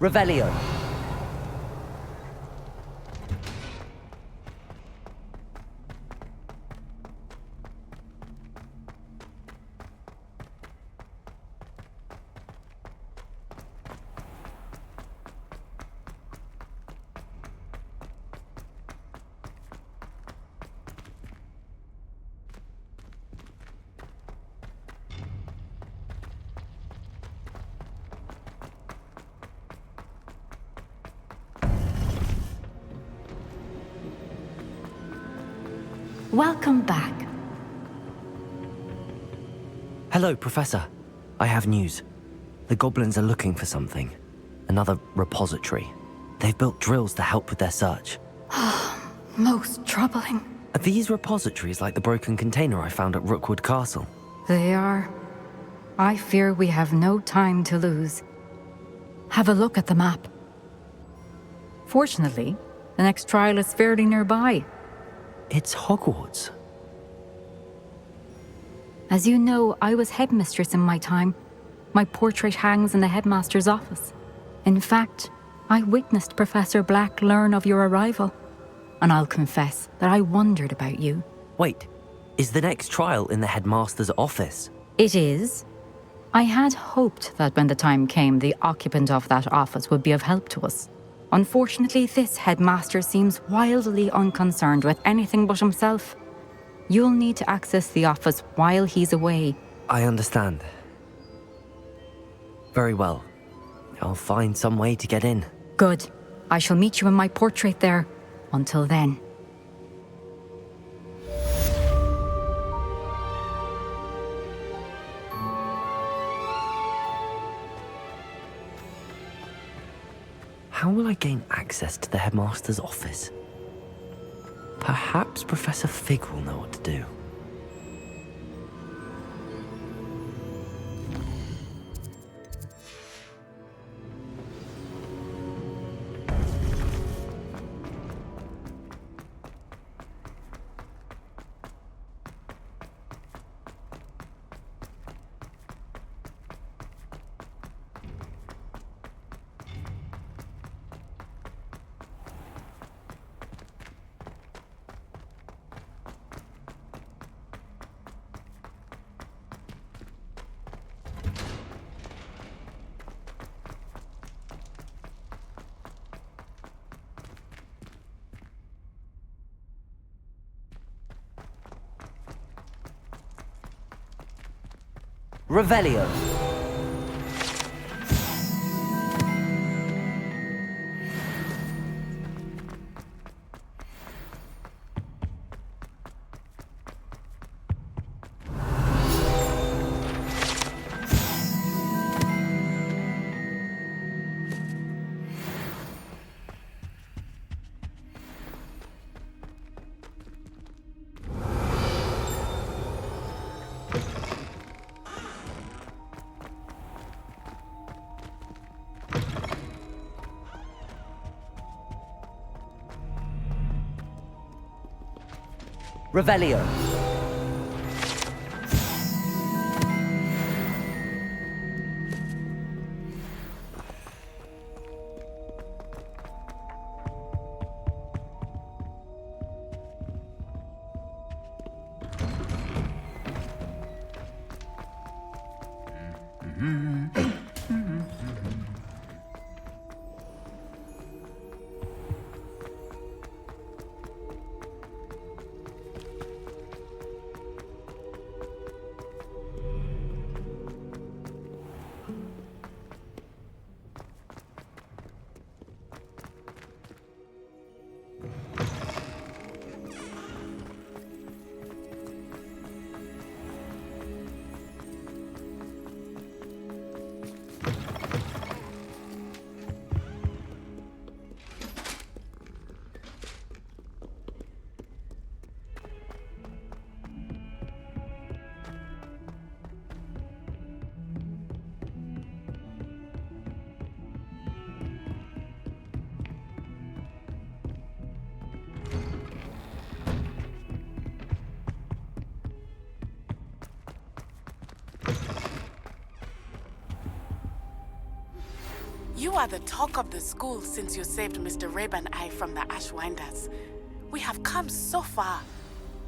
Revelio. Welcome back. Hello, Professor. I have news. The goblins are looking for something. Another repository. They've built drills to help with their search. Most troubling. Are these repositories like the broken container I found at Rookwood Castle? They are. I fear we have no time to lose. Have a look at the map. Fortunately, the next trial is fairly nearby. It's Hogwarts. As you know, I was headmistress in my time. My portrait hangs in the headmaster's office. In fact, I witnessed Professor Black learn of your arrival. And I'll confess that I wondered about you. Wait, is the next trial in the headmaster's office? It is. I had hoped that when the time came, the occupant of that office would be of help to us. Unfortunately, this headmaster seems wildly unconcerned with anything but himself. You'll need to access the office while he's away. I understand. Very well. I'll find some way to get in. Good. I shall meet you in my portrait there. Until then. How will I gain access to the headmaster's office? Perhaps Professor Fig will know what to do. Revelio. Revelio. You are the talk of the school since you saved Mr. Rabe and I from the Ashwinders. We have come so far.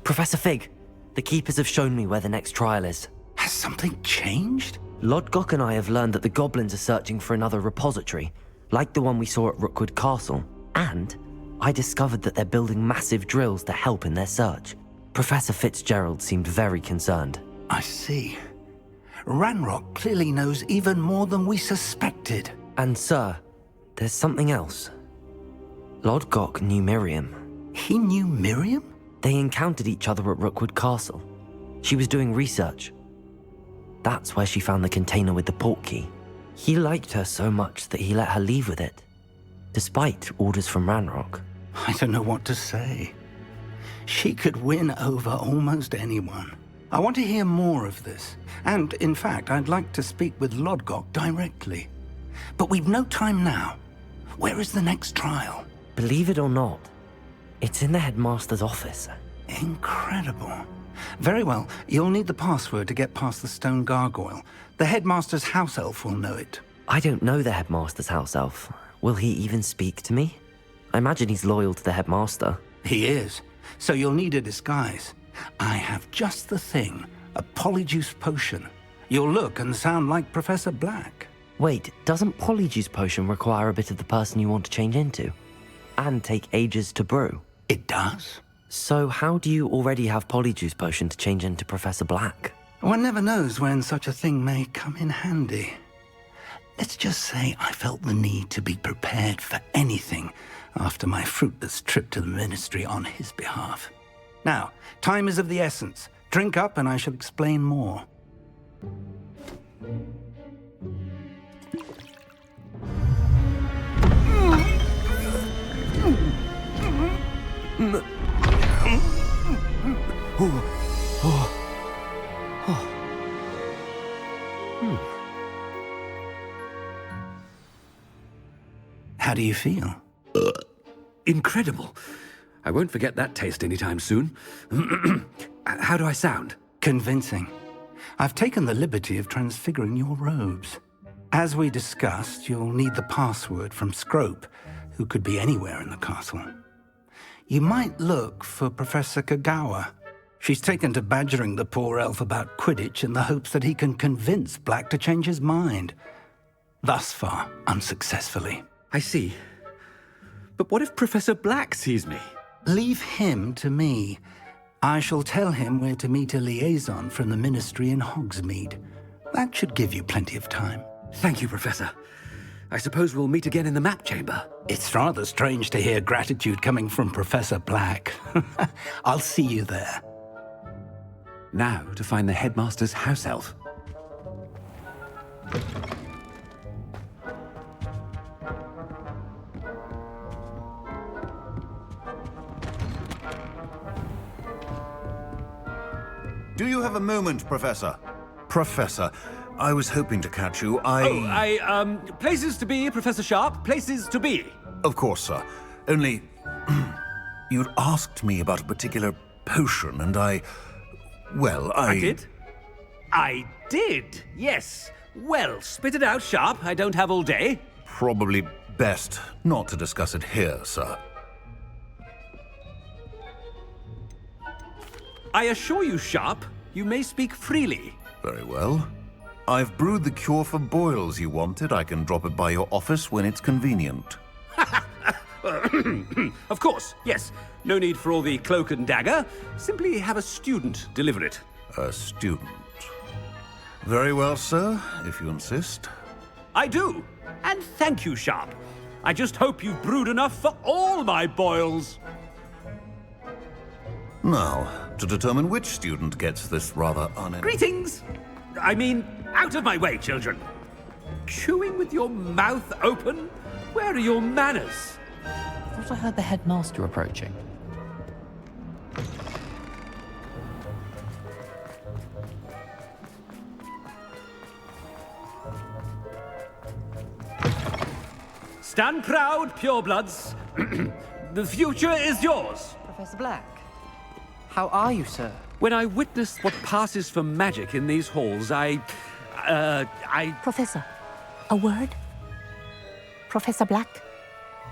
Professor Fig, the keepers have shown me where the next trial is. Has something changed? Lodgok and I have learned that the goblins are searching for another repository, like the one we saw at Rookwood Castle. And I discovered that they're building massive drills to help in their search. Professor Fitzgerald seemed very concerned. I see. Ranrock clearly knows even more than we suspected. And sir, there's something else. Lodgok knew Miriam. He knew Miriam? They encountered each other at Rookwood Castle. She was doing research. That's where she found the container with the portkey. He liked her so much that he let her leave with it, despite orders from Ranrock. I don't know what to say. She could win over almost anyone. I want to hear more of this. And, in fact, I'd like to speak with Lodgok directly. But we've no time now. Where is the next trial? Believe it or not, it's in the headmaster's office. Incredible. Very well. You'll need the password to get past the stone gargoyle. The headmaster's house elf will know it. I don't know the headmaster's house elf. Will he even speak to me? I imagine he's loyal to the headmaster. He is. So you'll need a disguise. I have just the thing. A polyjuice potion. You'll look and sound like Professor Black. Wait, doesn't Polyjuice Potion require a bit of the person you want to change into? And take ages to brew? It does? So how do you already have Polyjuice Potion to change into Professor Black? One never knows when such a thing may come in handy. Let's just say I felt the need to be prepared for anything after my fruitless trip to the ministry on his behalf. Now, time is of the essence. Drink up and I shall explain more. How do you feel? Incredible. I won't forget that taste anytime soon. How do I sound? Convincing. I've taken the liberty of transfiguring your robes. As we discussed, you'll need the password from Scrope, who could be anywhere in the castle. You might look for Professor Kagawa. She's taken to badgering the poor elf about Quidditch in the hopes that he can convince Black to change his mind. Thus far, unsuccessfully. I see. But what if Professor Black sees me? Leave him to me. I shall tell him where to meet a liaison from the ministry in Hogsmeade. That should give you plenty of time. Thank you, Professor. I suppose we'll meet again in the map chamber. It's rather strange to hear gratitude coming from Professor Black. I'll see you there. Now to find the headmaster's house elf. Do you have a moment, Professor? Professor, I was hoping to catch you. Places to be, Professor Sharp. Places to be. Of course, sir. Only... you'd asked me about a particular potion, and I did? I did, yes. Well, spit it out, Sharp. I don't have all day. Probably best not to discuss it here, sir. I assure you, Sharp, you may speak freely. Very well. I've brewed the cure for boils you wanted. I can drop it by your office when it's convenient. Of course, yes. No need for all the cloak and dagger. Simply have a student deliver it. A student. Very well, sir, if you insist. I do. And thank you, Sharp. I just hope you've brewed enough for all my boils. Now, to determine which student gets this rather Greetings! I mean, out of my way, children. Chewing with your mouth open? Where are your manners? I thought I heard the headmaster approaching. Stand proud, purebloods. The future is yours. Professor Black, how are you, sir? When I witnessed what passes for magic in these halls, I... Professor, a word? Professor Black.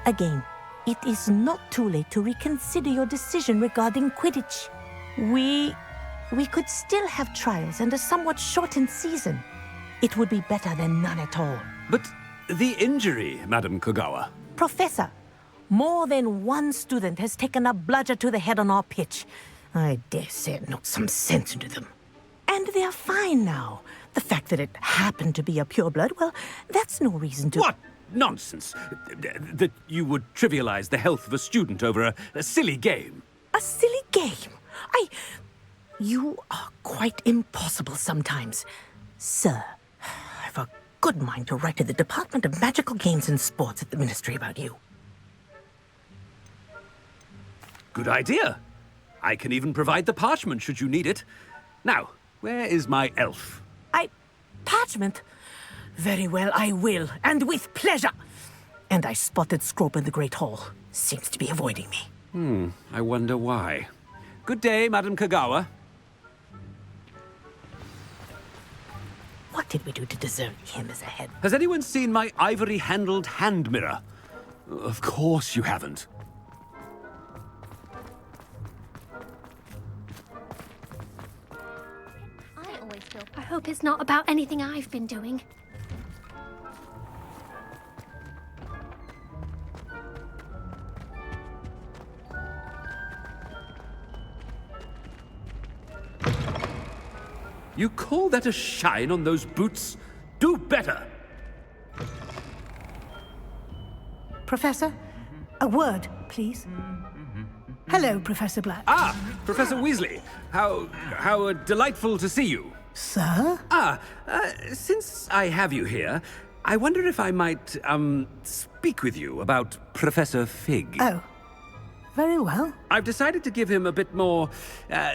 Again, it is not too late to reconsider your decision regarding Quidditch. We could still have trials and a somewhat shortened season. It would be better than none at all. But the injury, Madam Kogawa. Professor, more than one student has taken a bludger to the head on our pitch. I dare say it knocked some sense into them. And they're fine now. The fact that it happened to be a pureblood, well, that's no reason to... What nonsense! That you would trivialize the health of a student over a silly game. A silly game? You are quite impossible sometimes. Sir, I've a good mind to write to the Department of Magical Games and Sports at the Ministry about you. Good idea. I can even provide the parchment should you need it. Now, where is my elf? Parchment? Very well, I will, and with pleasure. And I spotted Scrope in the Great Hall. Seems to be avoiding me. I wonder why. Good day, Madam Kogawa. What did we do to deserve him as a head? Has anyone seen my ivory-handled hand mirror? Of course you haven't. I hope it's not about anything I've been doing. You call that a shine on those boots? Do better! Professor, a word, please. Hello, Professor Black. Ah, Professor Weasley. How delightful to see you. Sir? Since I have you here, I wonder if I might, speak with you about Professor Fig. Oh, very well. I've decided to give him a bit more,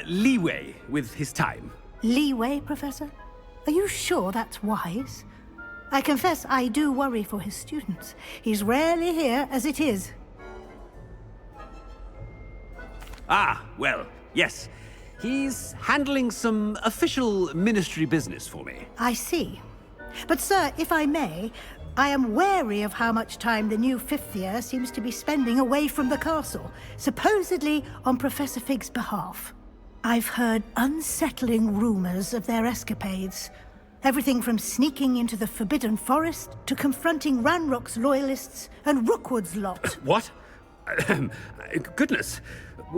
leeway with his time. Leeway, Professor? Are you sure that's wise? I confess I do worry for his students. He's rarely here as it is. Well, yes. He's handling some official ministry business for me. I see. But, sir, if I may, I am wary of how much time the new fifth year seems to be spending away from the castle, supposedly on Professor Fig's behalf. I've heard unsettling rumors of their escapades. Everything from sneaking into the Forbidden Forest to confronting Ranrock's loyalists and Rookwood's lot. What? Goodness.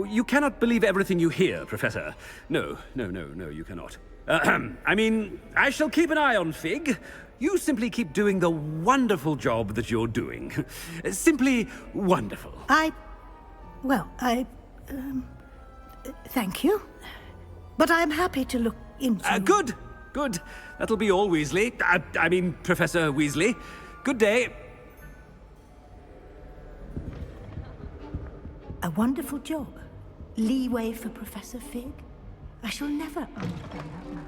You cannot believe everything you hear, Professor. No, you cannot. I mean, I shall keep an eye on Fig. You simply keep doing the wonderful job that you're doing. Simply wonderful. Thank you. But I'm happy to look into... Good. That'll be all, Weasley. I mean, Professor Weasley. Good day. A wonderful job. Leeway for Professor Fig. I shall never understand that man.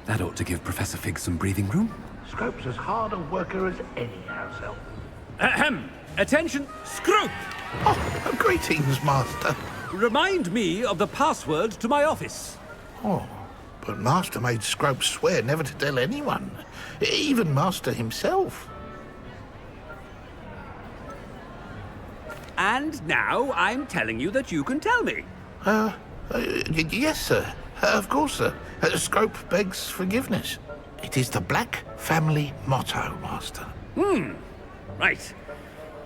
That ought to give Professor Fig some breathing room. Scrope's as hard a worker as any house elf. Ahem. Attention, Scrope! Oh, greetings, Master. Remind me of the password to my office. Oh, but Master made Scrope swear never to tell anyone, even Master himself. And now I'm telling you that you can tell me. Yes, sir. Of course, sir. Scrope begs forgiveness. It is the Black family motto, Master. Right.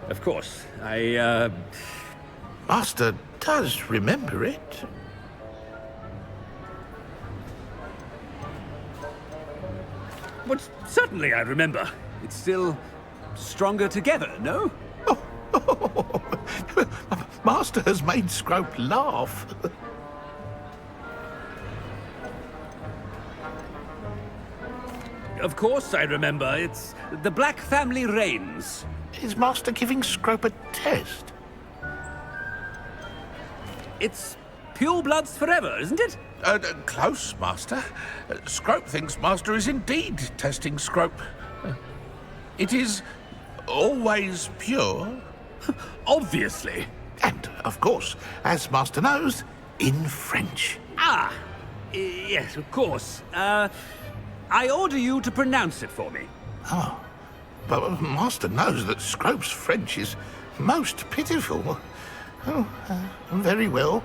Of course. Master does remember it. But certainly I remember. It's still stronger together, no? Master has made Scrope laugh. Of course I remember. It's the Black family reigns. Is Master giving Scrope a test? It's purebloods forever, isn't it? Close, Master. Scrope thinks Master is indeed testing Scrope. It is always pure. Obviously. And, of course, as Master knows, in French. Yes, of course. I order you to pronounce it for me. Oh, But Master knows that Scrope's French is most pitiful. Oh, very well.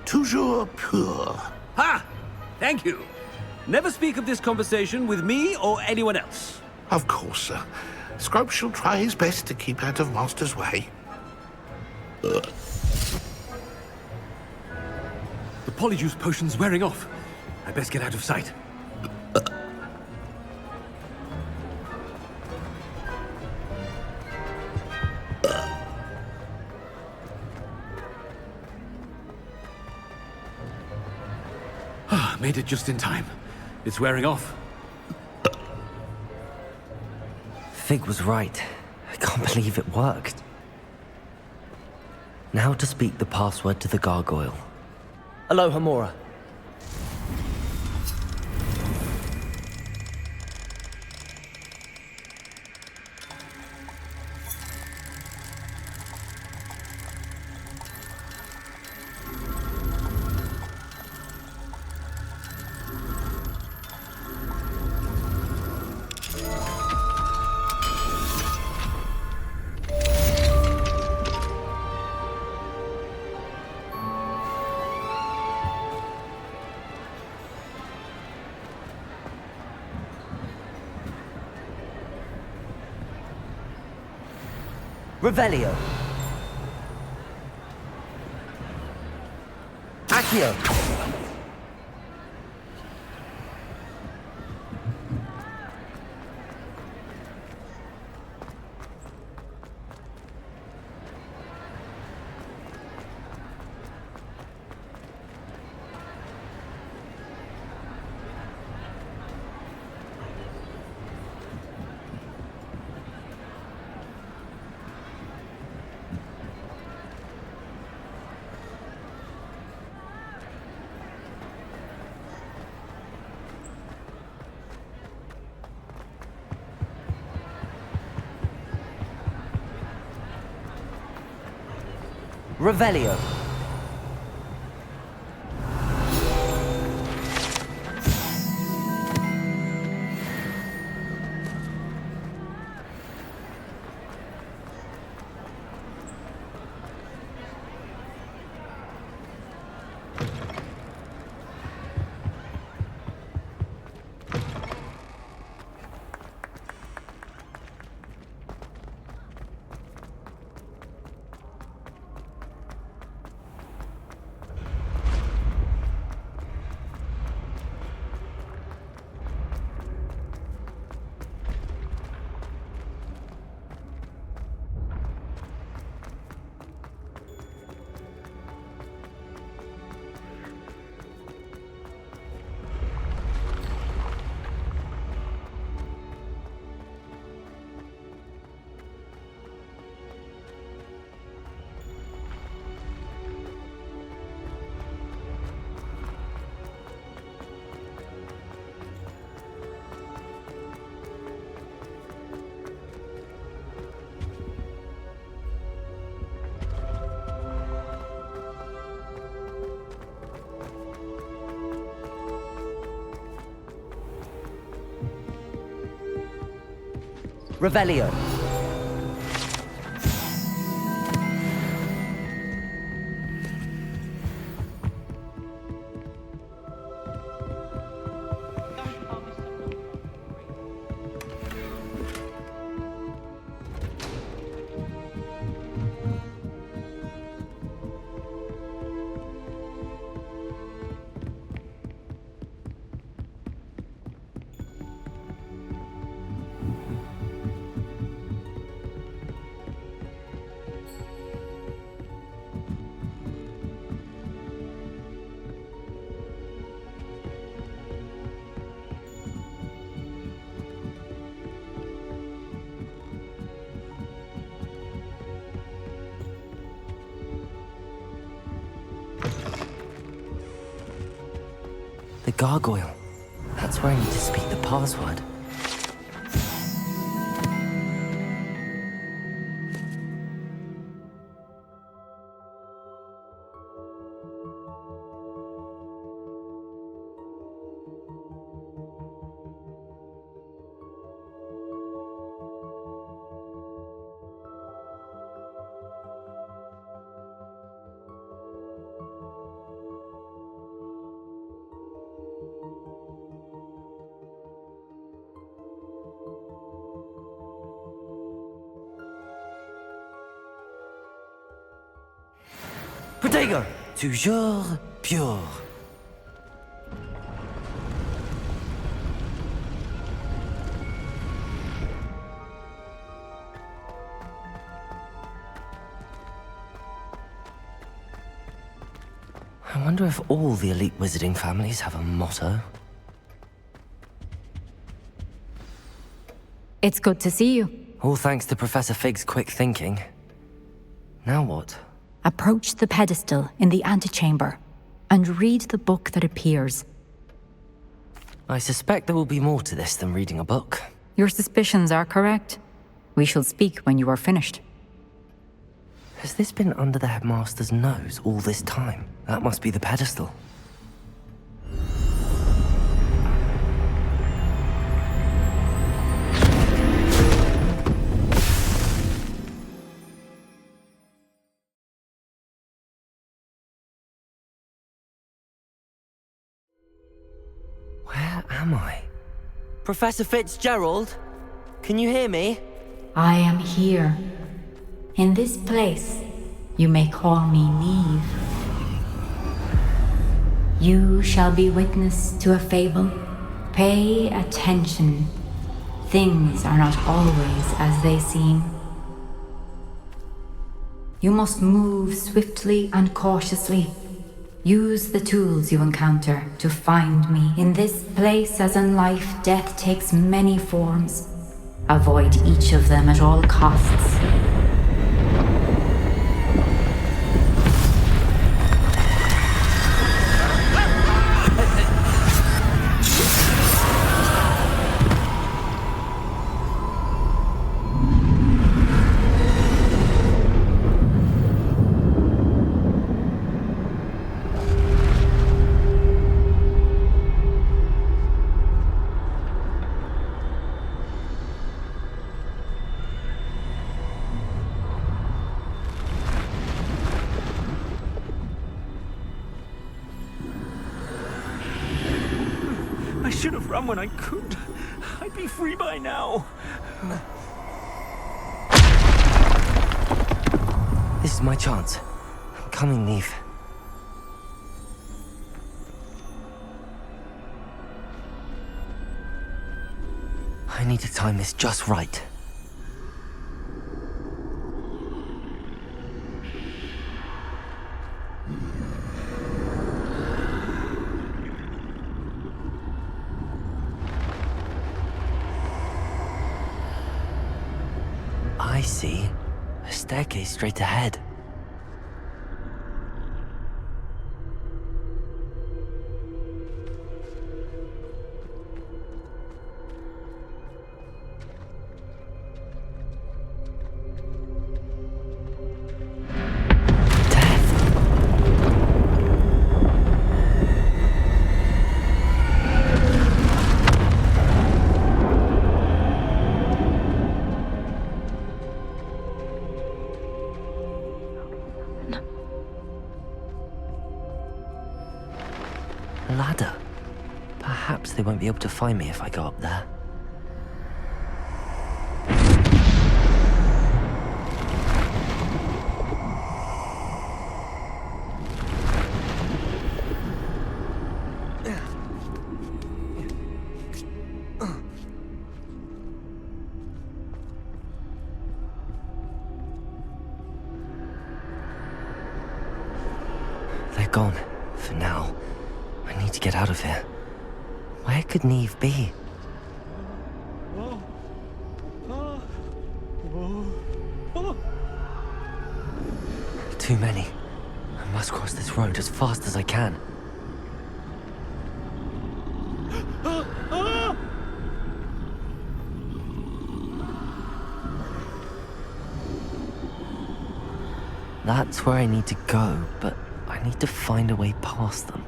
Toujours pur. Ha! Thank you. Never speak of this conversation with me or anyone else. Of course, sir. Scrope shall try his best to keep out of Master's way. The polyjuice potion's wearing off. I best get out of sight. Made it just in time. It's wearing off. Fig was right. I can't believe it worked. Now to speak the password to the gargoyle. Aloha Mora. Revelio. Accio. Revelio. Revelio. The gargoyle. That's where I need to speak the password. Protego! Toujours pure. I wonder if all the elite wizarding families have a motto. It's good to see you. All thanks to Professor Fig's quick thinking. Now what? Approach the pedestal in the antechamber and read the book that appears. I suspect there will be more to this than reading a book. Your suspicions are correct. We shall speak when you are finished. Has this been under the headmaster's nose all this time? That must be the pedestal. Where am I? Professor Fitzgerald? Can you hear me? I am here. In this place, you may call me Neve. You shall be witness to a fable. Pay attention. Things are not always as they seem. You must move swiftly and cautiously. Use the tools you encounter to find me. In this place, as in life, death takes many forms. Avoid each of them at all costs. I should have run when I could. I'd be free by now. This is my chance. I'm coming, Neve. I need to time this just right. I see. A staircase straight ahead. Ladder. Perhaps they won't be able to find me if I go up there. They're gone, for now. I need to get out of here. Where could Neve be? Too many. I must cross this road as fast as I can. That's where I need to go, but I need to find a way past them.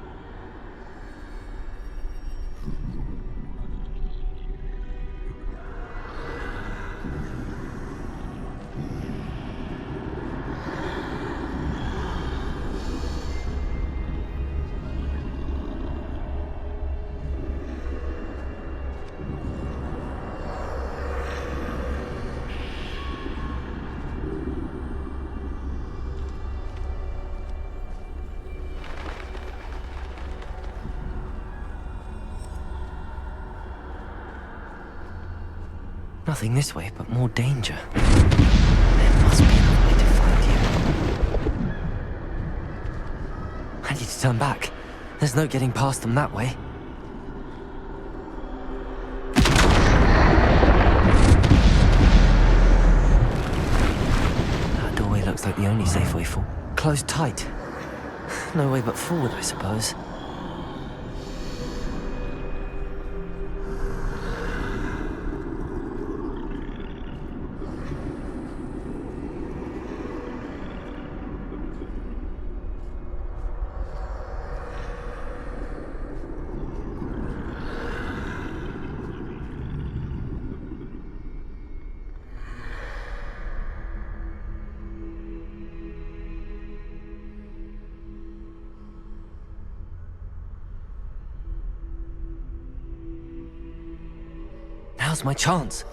Nothing this way, but more danger. There must be another way to find you. I need to turn back. There's no getting past them that way. That doorway looks like the only safe way forward. Closed tight. No way but forward, I suppose. Now's my chance.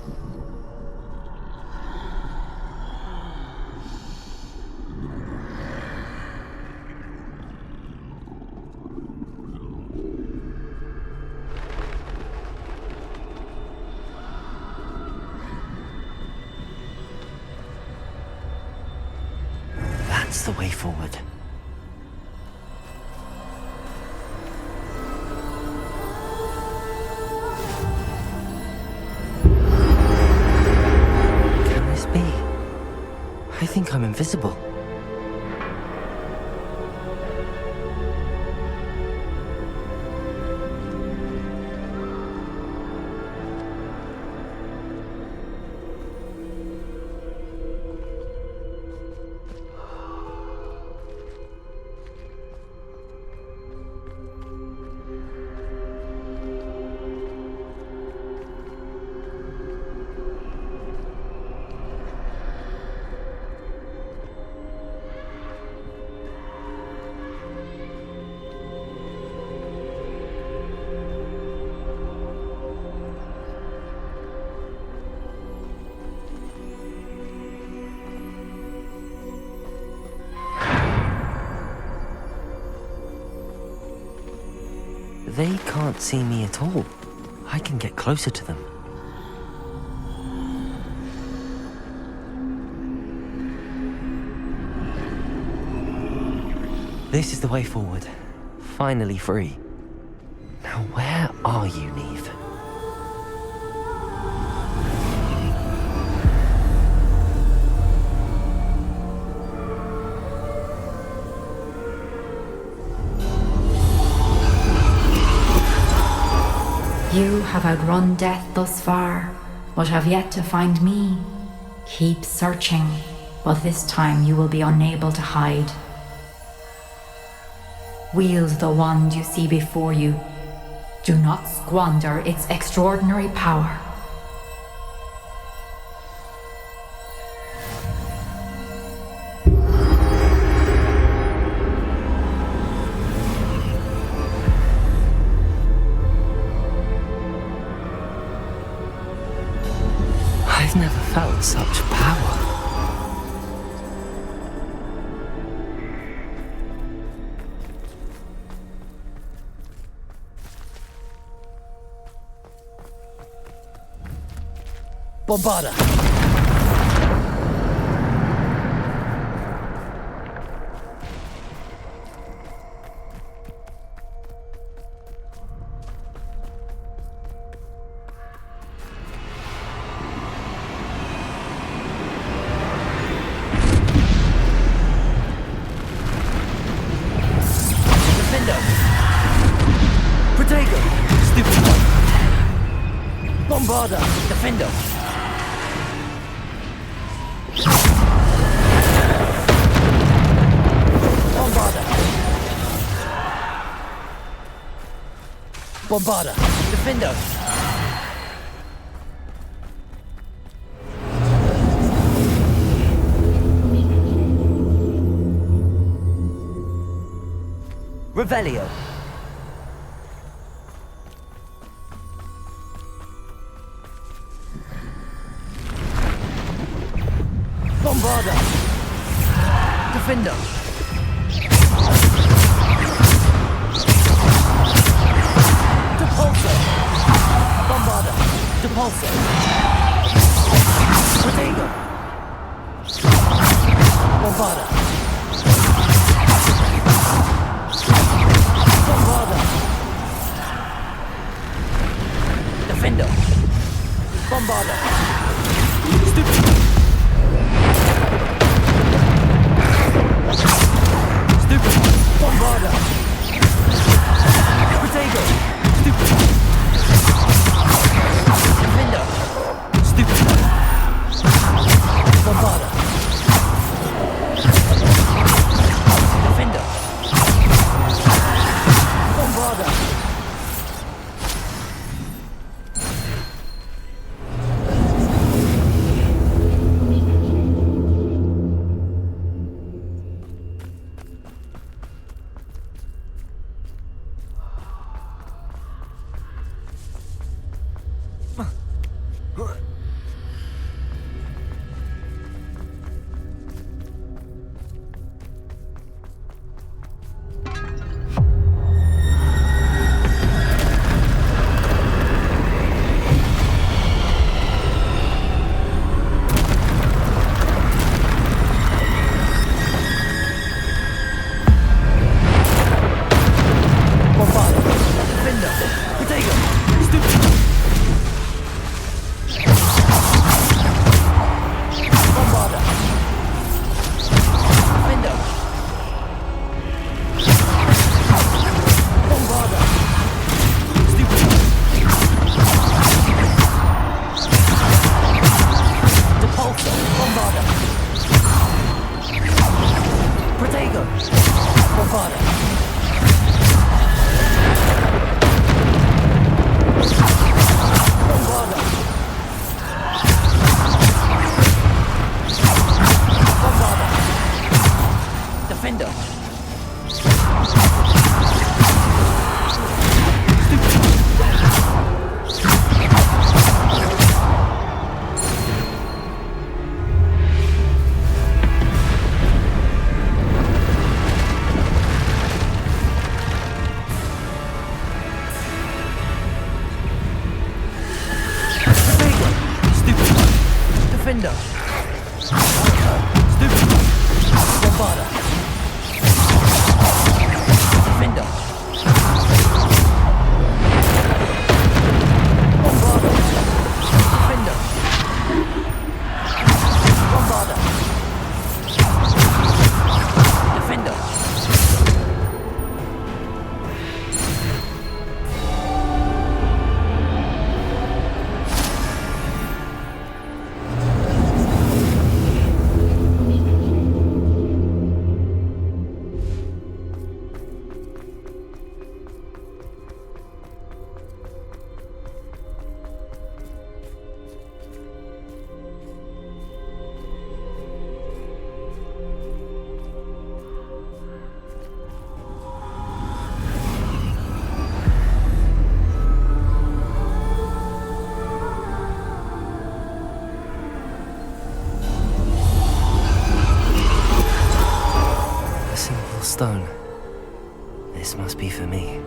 That's the way forward. I think I'm invisible. They can't see me at all. I can get closer to them. This is the way forward. Finally free. Now where are you, Neve? You have outrun death thus far, but have yet to find me. Keep searching, but this time you will be unable to hide. Wield the wand you see before you. Do not squander its extraordinary power. I've never felt such power. Bombarda! Protego! Stupid one! Bombarda! Defendo! Bombarda! Bombarda! Defendo! Revelio! Bombarda! Defendo! Depulso! Bombarda! Depulso! Bombarda. Bombarda. Defender. Bombarda. Stupid. Stupid. Bombarda. Potato. Stupid. Defender. Stupid. Bombarda. Defender. Bombarda. Stone. This must be for me.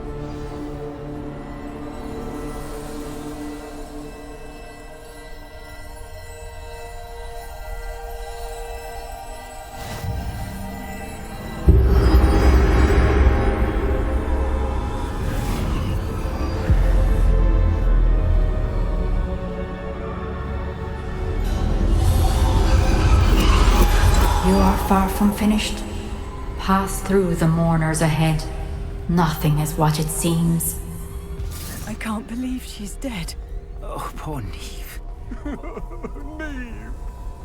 You are far from finished. Pass through the mourners ahead. Nothing is what it seems. I can't believe she's dead. Oh, poor Neve. Neve!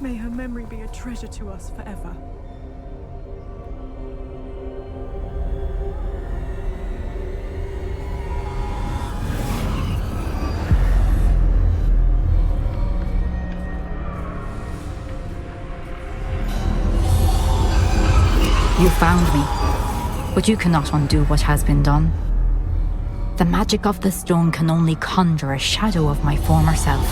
May her memory be a treasure to us forever. You found me, but you cannot undo what has been done. The magic of the stone can only conjure a shadow of my former self.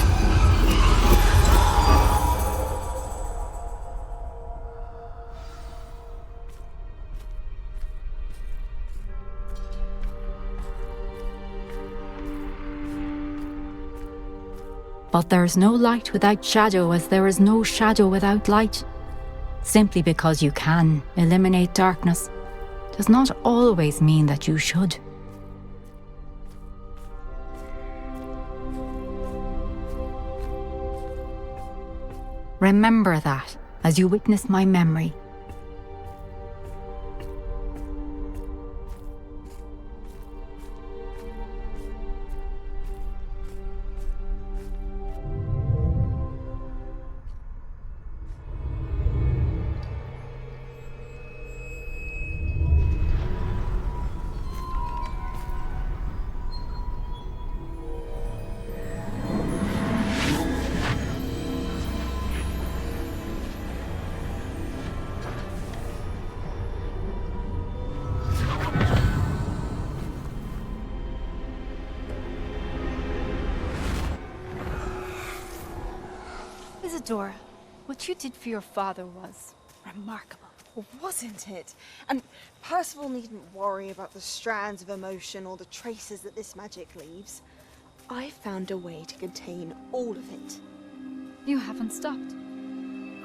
But there is no light without shadow, as there is no shadow without light. Simply because you can eliminate darkness does not always mean that you should. Remember that as you witness my memory. Isadora, what you did for your father was remarkable. Well, wasn't it? And Percival needn't worry about the strands of emotion or the traces that this magic leaves. I found a way to contain all of it. You haven't stopped.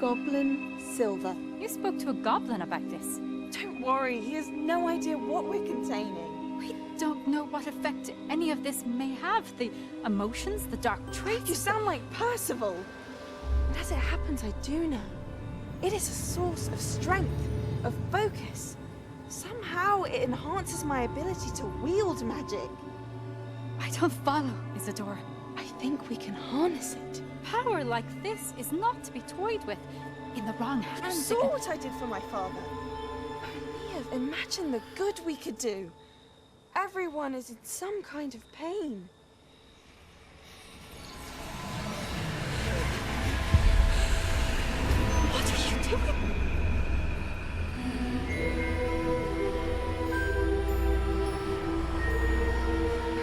Goblin Silver. You spoke to a goblin about this. Don't worry, he has no idea what we're containing. We don't know what effect any of this may have. The emotions, the dark traits. You sound like Percival. But as it happens, I do know. It is a source of strength, of focus. Somehow it enhances my ability to wield magic. I don't follow, Isadora. I think we can harness it. Power like this is not to be toyed with. In the wrong You hands. saw what I did for my father. Only imagine the good we could do. Everyone is in some kind of pain. What are you doing?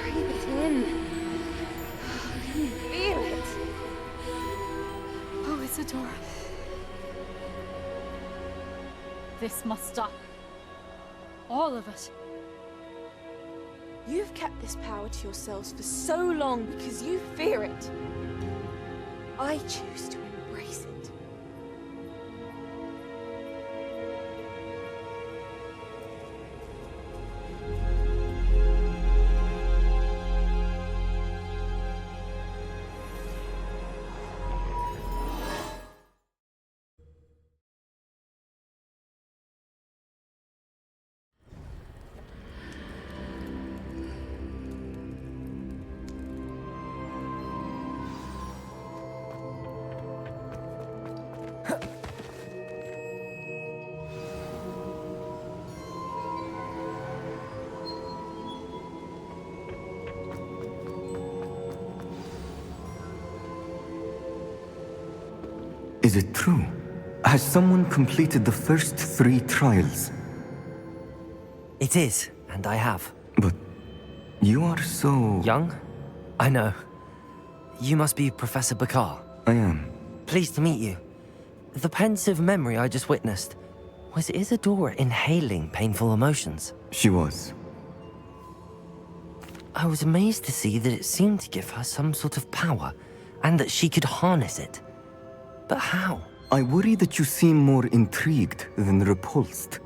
Breathe it in. Can you feel it? Oh, Isadora. This must stop. All of it. You've kept this power to yourselves for so long because you fear it. I choose to embrace it. Is it true? Has someone completed the first 3 trials? It is, and I have. But you are so... Young? I know. You must be Professor Bakar. I am. Pleased to meet you. The pensive memory I just witnessed, was Isadora inhaling painful emotions? She was. I was amazed to see that it seemed to give her some sort of power, and that she could harness it. But how? I worry that you seem more intrigued than repulsed.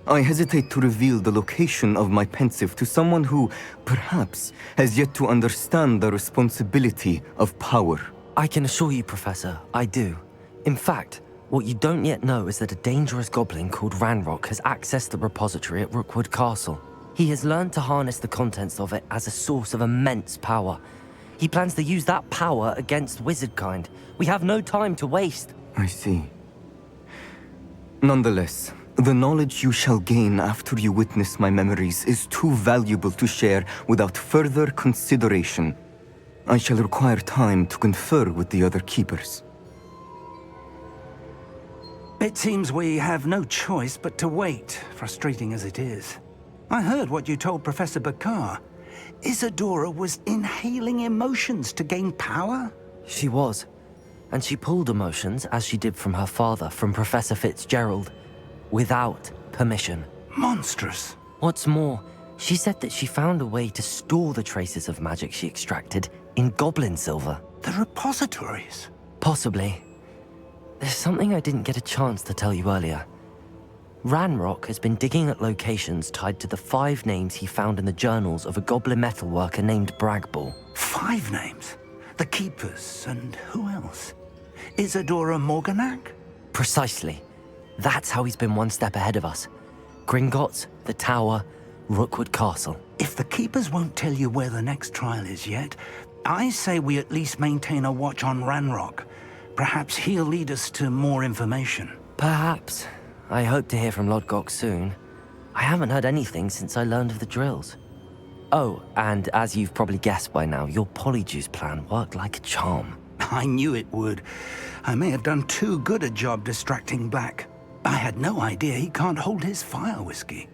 I hesitate to reveal the location of my pensive to someone who, perhaps, has yet to understand the responsibility of power. I can assure you, Professor, I do. In fact, what you don't yet know is that a dangerous goblin called Ranrock has accessed the repository at Rookwood Castle. He has learned to harness the contents of it as a source of immense power. He plans to use that power against wizardkind. We have no time to waste. I see. Nonetheless, the knowledge you shall gain after you witness my memories is too valuable to share without further consideration. I shall require time to confer with the other keepers. It seems we have no choice but to wait, frustrating as it is. I heard what you told Professor Bakar. Isadora was inhaling emotions to gain power? She was. And she pulled emotions, as she did from her father, from Professor Fitzgerald, without permission. Monstrous. What's more, she said that she found a way to store the traces of magic she extracted in goblin silver. The repositories? Possibly. there's something I didn't get a chance to tell you earlier. Ranrock has been digging at locations tied to the 5 names he found in the journals of a goblin metalworker named Bragball. 5 names? The Keepers, and who else? Isadora Morganac? Precisely. That's how he's been one step ahead of us. Gringotts, the Tower, Rookwood Castle. If the Keepers won't tell you where the next trial is yet, I say we at least maintain a watch on Ranrock. Perhaps he'll lead us to more information. Perhaps. I hope to hear from Lodgok soon. I haven't heard anything since I learned of the drills. Oh, and as you've probably guessed by now, your Polyjuice plan worked like a charm. I knew it would. I may have done too good a job distracting Black. I had no idea he can't hold his fire whiskey.